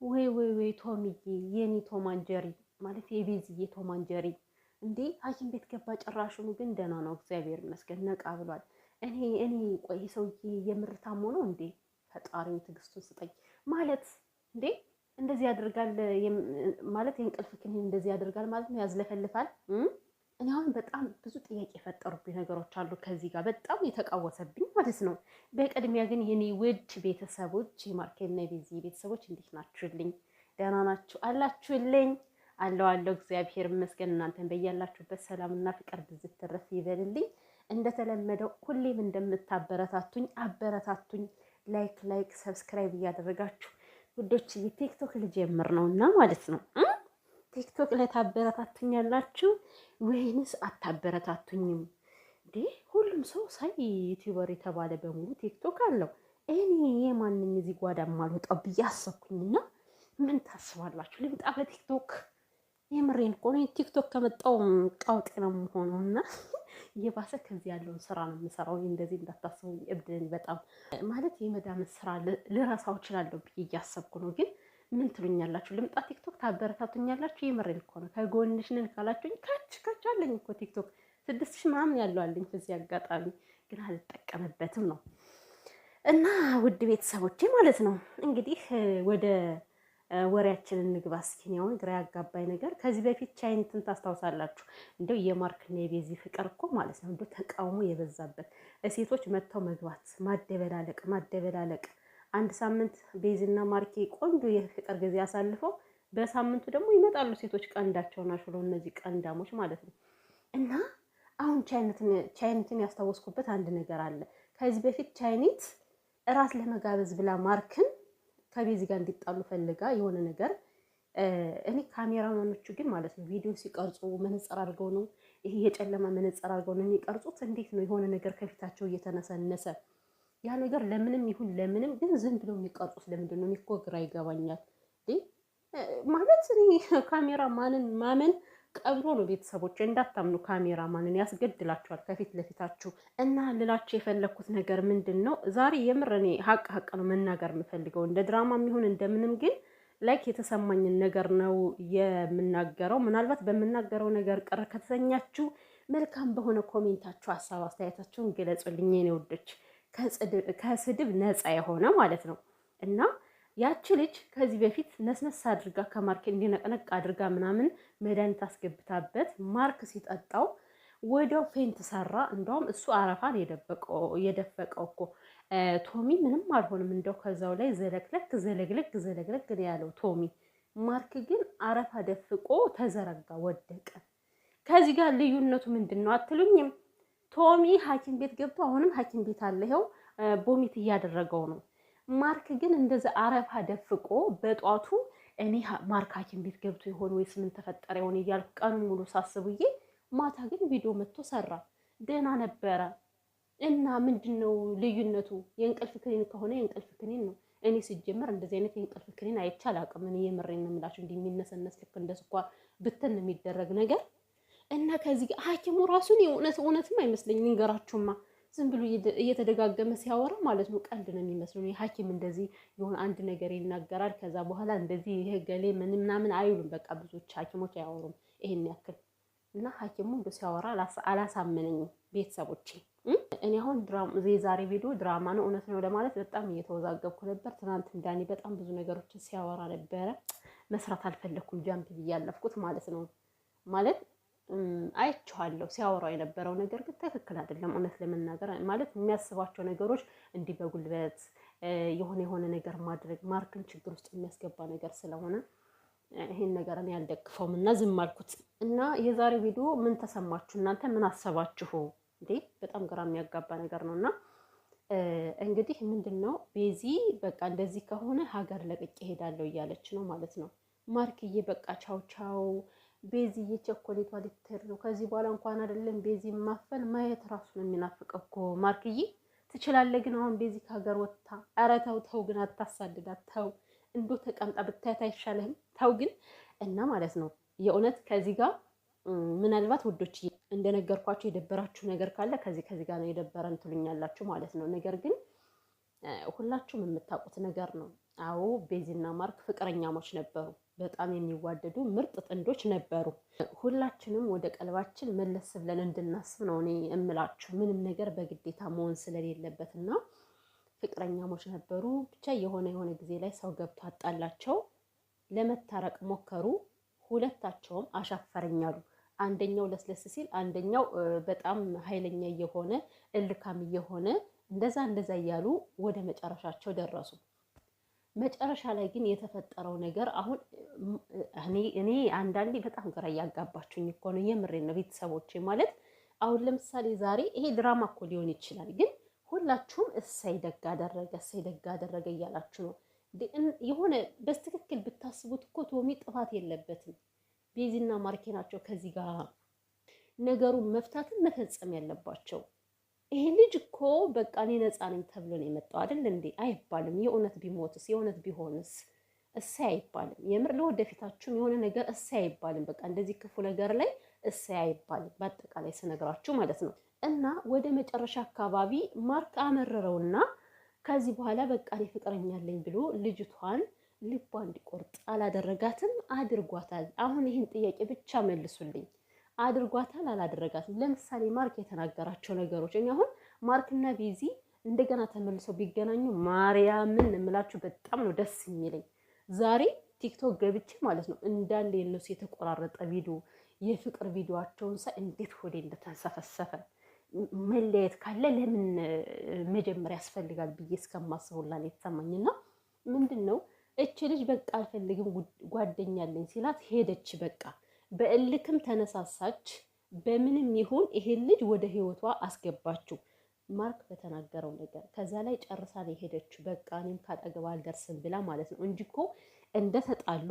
ወይ ቶሚዬ የኔ ቶማንጀሪ ማለት የቤዝዬ ቶማንጀሪ እንዴ ሐኪም ቤት ገባ። ጭራሹኑ ግን ደህና ነው እግዚአብሔር ይመስገን ነቃ ብሏል። እኔ ቆይ ሰውዬ የምር ታሞ ነው እንዴ? ፈጣሪው ትዕግስቱን ስጠኝ ማለት እንዴ እንደዚህ ያደርጋል ማለት የእንቅልፍ ክኒን እንደዚህ ያደርጋል ማለት ነው። ያዝለፈልፋል። እኔ አሁን በጣም ብዙ ጥያቄ የፈጠሩብኝ ነገሮች አሉ ከዚህ ጋር በጣም የተቃወሰብኝ ማለት ነው። በቅድሚያ ግን የኔ ውድ ቤተሰቦች የማርኬና የቤዚ ቤተሰቦች እንዴት ናችሁልኝ? ደህና ናችሁ አላችሁልኝ? አለው እግዚአብሔር ይመስገን። እናንተን በያላችሁበት ሰላምና ፍቅር ብዝት ትረፍ ይበልልኝ። እንደተለመደው ሁሌም እንደምታበረታቱኝ አበረታቱኝ። ላይክ ሰብስክራይብ እያደረጋችሁ ውዶች ቲክቶክ ልጀምር ነውና ማለት ነው። ቲክቶክ ላይ ታበረታቱኛላችሁ ወይንስ አታበረታቱኝም እንዴ? ሁሉም ሰው ሳይ ዩቲዩበር የተባለ በሙሉ ቲክቶክ አለው። እኔ የማንኝ እዚህ ጓዳ ማልወጣው ብዬ አሰብኩኝና ምን ታስባላችሁ? ልምጣ በቲክቶክ? የምሬን እኮ ነው። ቲክቶክ ከመጣው ቃውጤ ነው የምሆነው እና እየባሰ ከዚህ ያለውን ስራ ነው የምሰራው። እንደዚህ እንዳታስቡ እብድን በጣም ማለት የመዳመት ስራ ልረሳው እችላለሁ ብዬ እያሰብኩ ነው። ግን ምን ትሉኛላችሁ? ልምጣ ቲክቶክ? ታበረታቱኛላችሁ? የምሬን እኮ ነው። ከጎንሽ ነን ካላችሁኝ ካች አለኝ እኮ ቲክቶክ 6000 ምናምን ያለው አለኝ። በዚህ አጋጣሚ ግን አልጠቀምበትም ነው እና ውድ ቤተሰቦቼ ማለት ነው እንግዲህ ወደ ወሬያችንን እንግባ። እስኪ አሁን ግራ ያጋባኝ ነገር ከዚህ በፊት ቻይኒትን ታስታውሳላችሁ? እንደው የማርክና የቤዚ ፍቅር እኮ ማለት ነው እንደው ተቃውሞ የበዛበት ሴቶች መጥተው መግባት ማደበላለቅ አንድ ሳምንት ቤዚና ማርኬ ቆንጆ የፍቅር ጊዜ አሳልፈው በሳምንቱ ደግሞ ይመጣሉ ሴቶች ቀንዳቸውን አሽለው እነዚህ ቀንዳሞች ማለት ነው። እና አሁን ቻይኒትን ያስታወስኩበት አንድ ነገር አለ። ከዚህ በፊት ቻይኒት እራት ለመጋበዝ ብላ ማርክን ከቤዚ ጋር እንዲጣሉ ፈልጋ የሆነ ነገር እኔ ካሜራማኖቹ ግን ማለት ነው ቪዲዮ ሲቀርጹ መነጽር አድርገው ነው፣ ይሄ የጨለማ መነጽር አድርገው ነው የሚቀርጹት። እንዴት ነው የሆነ ነገር ከፊታቸው እየተነሰነሰ ያ ነገር ለምንም ይሁን ለምንም ግን ዝም ብለው የሚቀርጹት ለምንድን ነው? እኔ እኮ ግራ ይገባኛል ማለት እኔ ካሜራ ማመን ቀብሮ ነው። ቤተሰቦች እንዳታምኑ፣ ካሜራ ማንን ያስገድላችኋል ከፊት ለፊታችሁ። እና ልላችሁ የፈለኩት ነገር ምንድን ነው ዛሬ የምር እኔ ሀቅ ነው መናገር የምፈልገው እንደ ድራማ የሚሆን እንደምንም ግን ላይክ የተሰማኝን ነገር ነው የምናገረው። ምናልባት በምናገረው ነገር ቅር ከተሰኛችሁ መልካም በሆነ ኮሜንታችሁ ሀሳብ አስተያየታችሁን ገለጹልኝ የኔ ውዶች፣ ከስድብ ነፃ የሆነ ማለት ነው። እና ያቺ ልጅ ከዚህ በፊት ነስነስ አድርጋ ከማርክ እንዲነቀነቅ አድርጋ ምናምን መድኃኒት አስገብታበት ማርክ ሲጠጣው ወዲያው ፌንት ሰራ። እንደውም እሱ አረፋን የደፈቀው እኮ ቶሚ ምንም አልሆንም። እንደው ከዛው ላይ ዘለግለግ ያለው ቶሚ። ማርክ ግን አረፋ ደፍቆ ተዘረጋ፣ ወደቀ። ከዚህ ጋር ልዩነቱ ምንድን ነው አትሉኝም? ቶሚ ሐኪም ቤት ገብቶ አሁንም ሐኪም ቤት አለ፣ ይኸው ቦሚት እያደረገው ነው። ማርክ ግን እንደዛ አረፋ ደፍቆ በጧቱ እኔ ማርክ ሐኪም ቤት ገብቶ ይሆን ወይስ ምን ተፈጠረ ይሆን እያልኩ ቀኑን ሙሉ ሳስቡዬ፣ ማታ ግን ቪዲዮ መጥቶ ሰራ፣ ደህና ነበረ። እና ምንድነው ልዩነቱ? የእንቅልፍ ክኒን ከሆነ የእንቅልፍ ክኒን ነው። እኔ ሲጀመር እንደዚህ አይነት የእንቅልፍ ክኒን አይቼ አላውቅም። እኔ የምሬን ነው የምላችሁ፣ እንዲህ የሚነሰነስ ልክ እንደ ስኳር ብትን የሚደረግ ነገር እና ከዚህ ሐኪሙ ራሱን እውነትም አይመስለኝ ንገራችሁማ፣ ዝም ብሎ እየተደጋገመ ሲያወራ ማለት ነው። ቀልድ ነው የሚመስለው። ሐኪም እንደዚህ የሆነ አንድ ነገር ይናገራል፣ ከዛ በኋላ እንደዚህ ይሄ ገሌ ምናምን አይሉም። በቃ ብዙዎች ሐኪሞች አያወሩም ይሄን ያክል እና ሐኪሙ እንደ ሲያወራ አላሳመነኝም ቤተሰቦቼ። እኔ አሁን የዛሬ ቪዲዮ ድራማ ነው እውነት ነው ለማለት በጣም እየተወዛገብኩ ነበር። ትናንት እንዳኔ በጣም ብዙ ነገሮችን ሲያወራ ነበረ። መስራት አልፈለኩም፣ ጃምፕ ብዬ ያለፍኩት ማለት ነው። ማለት አይቼዋለሁ ሲያወራው የነበረው ነገር ግን ትክክል አይደለም። እውነት ለመናገር ማለት የሚያስባቸው ነገሮች እንዲህ በጉልበት የሆነ ነገር ማድረግ ማርክን ችግር ውስጥ የሚያስገባ ነገር ስለሆነ ይሄን ነገር እኔ አልደግፈውም እና ዝም አልኩት። እና የዛሬው ቪዲዮ ምን ተሰማችሁ እናንተ? ምን አሰባችሁ እንዴ? በጣም ግራ የሚያጋባ ነገር ነው። እና እንግዲህ ምንድነው ቤዚ በቃ እንደዚህ ከሆነ ሀገር ለቅቄ እሄዳለሁ እያለች ነው ማለት ነው። ማርክዬ በቃ ቻው ቻው። ቤዚዬ ቸኮሌቷ ልትሄድ ነው። ከዚህ በኋላ እንኳን አይደለም ቤዚ ማፈል ማየት ራሱ ነው የሚናፍቀው እኮ ማርክዬ። ትችላለህ ግን አሁን ቤዚ ከሀገር ወጥታ፣ ኧረ ተው ግን አታሳድዳት ተው። እንዶ ተቀምጣ ብታያት አይሻልህም? ተው ግን እና ማለት ነው የእውነት ከዚህ ጋር ምናልባት ውዶች እንደነገርኳችሁ የደበራችሁ ነገር ካለ ከዚህ ጋር ነው የደበረን ትሉኛላችሁ ማለት ነው። ነገር ግን ሁላችሁም የምታውቁት ነገር ነው። አዎ ቤዚና ማርክ ፍቅረኛሞች ነበሩ። በጣም የሚዋደዱ ምርጥ ጥንዶች ነበሩ። ሁላችንም ወደ ቀልባችን መለስ ብለን እንድናስብ ነው እኔ እምላችሁ። ምንም ነገር በግዴታ መሆን ስለሌለበት እና ፍቅረኛሞች ነበሩ። ብቻ የሆነ ጊዜ ላይ ሰው ገብቶ አጣላቸው። ለመታረቅ ሞከሩ። ሁለታቸውም አሻፈረኛሉ። አንደኛው ለስለስ ሲል፣ አንደኛው በጣም ኃይለኛ እየሆነ እልካም እየሆነ እንደዛ እያሉ ወደ መጨረሻቸው ደረሱ። መጨረሻ ላይ ግን የተፈጠረው ነገር አሁን እኔ አንዳንዴ በጣም ግራ እያጋባችሁኝ እኮ ነው። የምሬን ነው ቤተሰቦቼ። ማለት አሁን ለምሳሌ ዛሬ ይሄ ድራማ እኮ ሊሆን ይችላል፣ ግን ሁላችሁም እሰይ ደግ አደረገ እያላችሁ ነው። የሆነ በትክክል ብታስቡት እኮ ቶሚ ጥፋት የለበትም። ቤዚና ማርኬ ናቸው ከዚህ ጋር ነገሩን መፍታትን መፈጸም ያለባቸው። ይሄ ልጅ እኮ በቃ እኔ ነፃ ነኝ ተብሎ ነው የመጣው አይደል እንዴ? አይባልም። የእውነት ቢሞትስ የእውነት ቢሆንስ እሰይ አይባልም። የምር ለወደፊታችሁም የሆነ ነገር እሰይ አይባልም። በቃ እንደዚህ ክፉ ነገር ላይ እሰይ አይባልም። በአጠቃላይ ስነግራችሁ ማለት ነው። እና ወደ መጨረሻ አካባቢ ማርክ አመረረውና ከዚህ በኋላ በቃ እኔ ፍቅረኛ አለኝ ብሎ ልጅቷን ልቧ እንዲቆርጥ አላደረጋትም? አድርጓታል። አሁን ይህን ጥያቄ ብቻ መልሱልኝ። አድርጓታል አላደረጋትም? ለምሳሌ ማርክ የተናገራቸው ነገሮች እኔ አሁን ማርክና ቤዚ እንደገና ተመልሰው ቢገናኙ ማርያምን እምላችሁ በጣም ነው ደስ የሚለኝ። ዛሬ ቲክቶክ ገብቼ ማለት ነው እንዳለ የነሱ የተቆራረጠ ቪዲዮ የፍቅር ቪዲዮአቸውን ሳይ እንዴት ሆዴ እንደተንሰፈሰፈ። መለየት ካለ ለምን መጀመሪያ ያስፈልጋል ብዬ እስከማስበውላ ነው የተሰማኝና ምንድን ነው እች ልጅ በቃ አልፈልግም ጓደኛለኝ ሲላት ሄደች። በቃ በእልክም ተነሳሳች። በምንም ይሁን ይሄን ልጅ ወደ ህይወቷ አስገባችው ማርክ በተናገረው ነገር። ከዛ ላይ ጨርሳ ነው ሄደችው። በቃ እኔም ካጠገባ አልደርስም ብላ ማለት ነው እንጂ እኮ እንደተጣሉ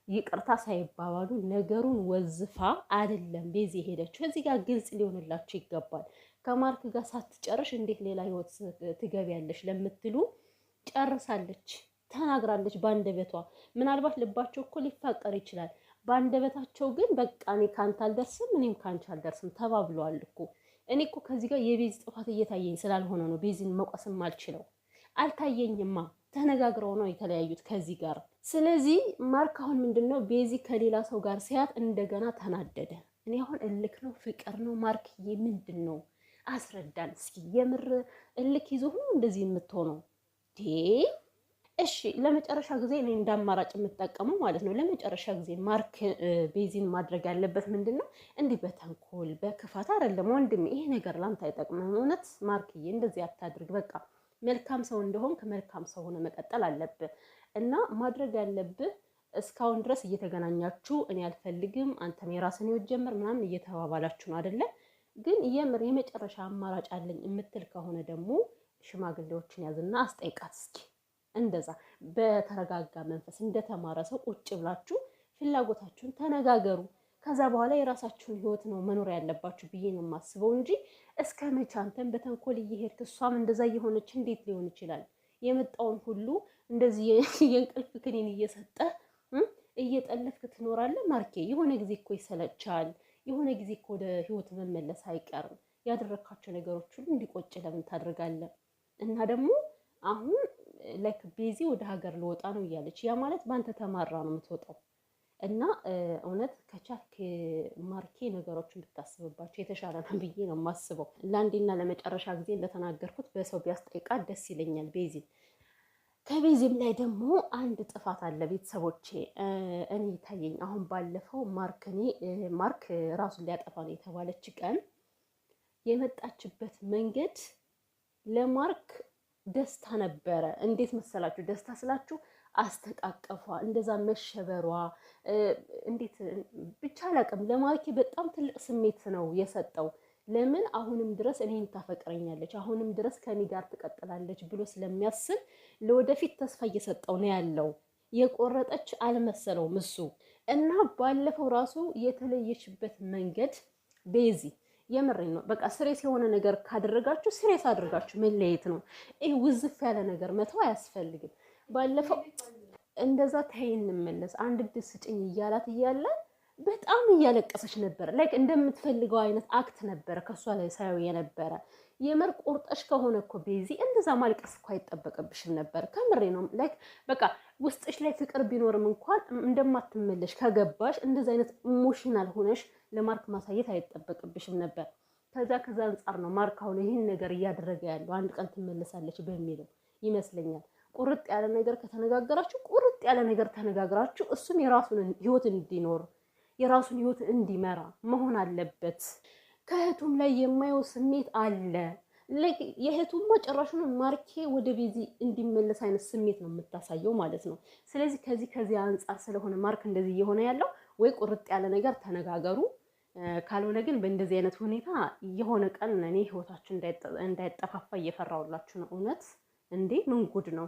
ይቅርታ ሳይባባሉ ነገሩን ወዝፋ አይደለም ቤዚ ሄደችው። እዚህ ጋር ግልጽ ሊሆንላችሁ ይገባል። ከማርክ ጋር ሳትጨርሽ እንዴት ሌላ ህይወት ትገቢያለሽ ለምትሉ ጨርሳለች፣ ተናግራለች በአንደበቷ። ምናልባት ልባቸው እኮ ሊፋቀር ይችላል። በአንደበታቸው ግን በቃ እኔ ካንተ አልደርስም እኔም ካንቺ አልደርስም ተባብለዋል እኮ። እኔ እኮ ከዚህ ጋር የቤዚ ጥፋት እየታየኝ ስላልሆነ ነው ቤዚን መቆስም አልችለው። አልታየኝማ፣ ተነጋግረው ነው የተለያዩት ከዚህ ጋር። ስለዚህ ማርክ አሁን ምንድነው ቤዚ ከሌላ ሰው ጋር ሲያት እንደገና ተናደደ። እኔ አሁን እልክ ነው ፍቅር ነው ማርክዬ ምንድን ነው አስረዳን እስኪ። የምር እልክ ይዞ ሆኖ እንደዚህ የምትሆነው እሺ? ለመጨረሻ ጊዜ እኔ እንዳማራጭ የምጠቀመው ማለት ነው ለመጨረሻ ጊዜ ማርክ ቤዚን ማድረግ ያለበት ምንድን ነው እንዲህ በተንኮል በክፋት አይደለም ወንድሜ። ይሄ ነገር ላንተ አይጠቅምህም። እውነት ማርክዬ እንደዚህ አታድርግ። በቃ መልካም ሰው እንደሆንክ መልካም ሰው ሆነ መቀጠል አለብህ። እና ማድረግ ያለብህ እስካሁን ድረስ እየተገናኛችሁ እኔ አልፈልግም አንተም የራስን ህይወት ጀምር ምናምን እየተባባላችሁ ነው አይደለ? ግን የምር የመጨረሻ አማራጭ አለኝ የምትል ከሆነ ደግሞ ሽማግሌዎችን ያዝና አስጠይቃት እስኪ። እንደዛ በተረጋጋ መንፈስ እንደተማረ ሰው ቁጭ ብላችሁ ፍላጎታችሁን ተነጋገሩ። ከዛ በኋላ የራሳችሁን ህይወት ነው መኖር ያለባችሁ ብዬ ነው የማስበው እንጂ እስከ መቼ አንተን በተንኮል እየሄድክ እሷም እንደዛ እየሆነች እንዴት ሊሆን ይችላል? የመጣውን ሁሉ እንደዚህ የእንቅልፍ ክኒን እየሰጠ እየጠለፍክ ትኖራለህ? ማርኬ የሆነ ጊዜ እኮ ይሰለቻል። የሆነ ጊዜ እኮ ወደ ህይወት መመለስ አይቀርም። ያደረካቸው ነገሮች ሁሉ እንዲቆጭ ለምን ታደርጋለህ? እና ደግሞ አሁን ላይክ ቤዚ ወደ ሀገር ልወጣ ነው እያለች ያ ማለት በአንተ ተማራ ነው የምትወጣው። እና እውነት ከቻልክ ማርኬ ነገሮችን ብታስብባቸው የተሻለ ነው ብዬ ነው የማስበው። ለአንዴና ለመጨረሻ ጊዜ እንደተናገርኩት በሰው ቢያስጠይቃት ደስ ይለኛል ቤዚ። ከቤዚም ላይ ደግሞ አንድ ጥፋት አለ ቤተሰቦቼ። እኔ ይታየኝ አሁን ባለፈው ማርክ ራሱን ሊያጠፋ ነው የተባለች ቀን የመጣችበት መንገድ ለማርክ ደስታ ነበረ። እንዴት መሰላችሁ? ደስታ ስላችሁ አስተቃቀፏ፣ እንደዛ መሸበሯ፣ እንዴት ብቻ አላውቅም። ለማርኬ በጣም ትልቅ ስሜት ነው የሰጠው። ለምን አሁንም ድረስ እኔን ታፈቅረኛለች፣ አሁንም ድረስ ከኔ ጋር ትቀጥላለች ብሎ ስለሚያስብ ለወደፊት ተስፋ እየሰጠው ነው ያለው። የቆረጠች አልመሰለውም እሱ። እና ባለፈው ራሱ የተለየችበት መንገድ ቤዚ የምሬን ነው። በቃ ስሬስ የሆነ ነገር ካደረጋችሁ ስሬስ አድርጋችሁ መለየት ነው። ይሄ ውዝፍ ያለ ነገር መተው አያስፈልግም። ባለፈው እንደዛ ተይ እንመለስ አንድ ዕድል ስጭኝ እያላት እያለ በጣም እያለቀሰች ነበር። ላይክ እንደምትፈልገው አይነት አክት ነበረ ከሷ ላይ ሳይው የነበረ። የምር ቆርጠሽ ከሆነ እኮ ቤዚ እንደዛ ማልቀስ እኮ አይጠበቅብሽም ነበር። ከምሬ ነው። ላይክ በቃ ውስጥሽ ላይ ፍቅር ቢኖርም እንኳን እንደማትመለሽ ከገባሽ እንደዛ አይነት ኢሞሽናል ሆነሽ ለማርክ ማሳየት አይጠበቅብሽም ነበር። ከዛ አንጻር ነው ማርክ አሁን ይህን ነገር እያደረገ ያለው አንድ ቀን ትመለሳለች በሚለው ይመስለኛል። ቁርጥ ያለ ነገር ከተነጋገራችሁ ቁርጥ ያለ ነገር ተነጋግራችሁ እሱም የራሱን ህይወት እንዲኖር የራሱን ህይወት እንዲመራ መሆን አለበት። ከእህቱም ላይ የማየው ስሜት አለ። የእህቱማ ጭራሹን ማርኬ ወደ ቤዚ እንዲመለስ አይነት ስሜት ነው የምታሳየው ማለት ነው። ስለዚህ ከዚህ አንጻር ስለሆነ ማርክ እንደዚህ እየሆነ ያለው ወይ ቁርጥ ያለ ነገር ተነጋገሩ፣ ካልሆነ ግን በእንደዚህ አይነት ሁኔታ የሆነ ቀን እኔ ህይወታችሁ እንዳይጠፋፋ እየፈራውላችሁ ነው። እውነት እንዴ ምን ጉድ ነው?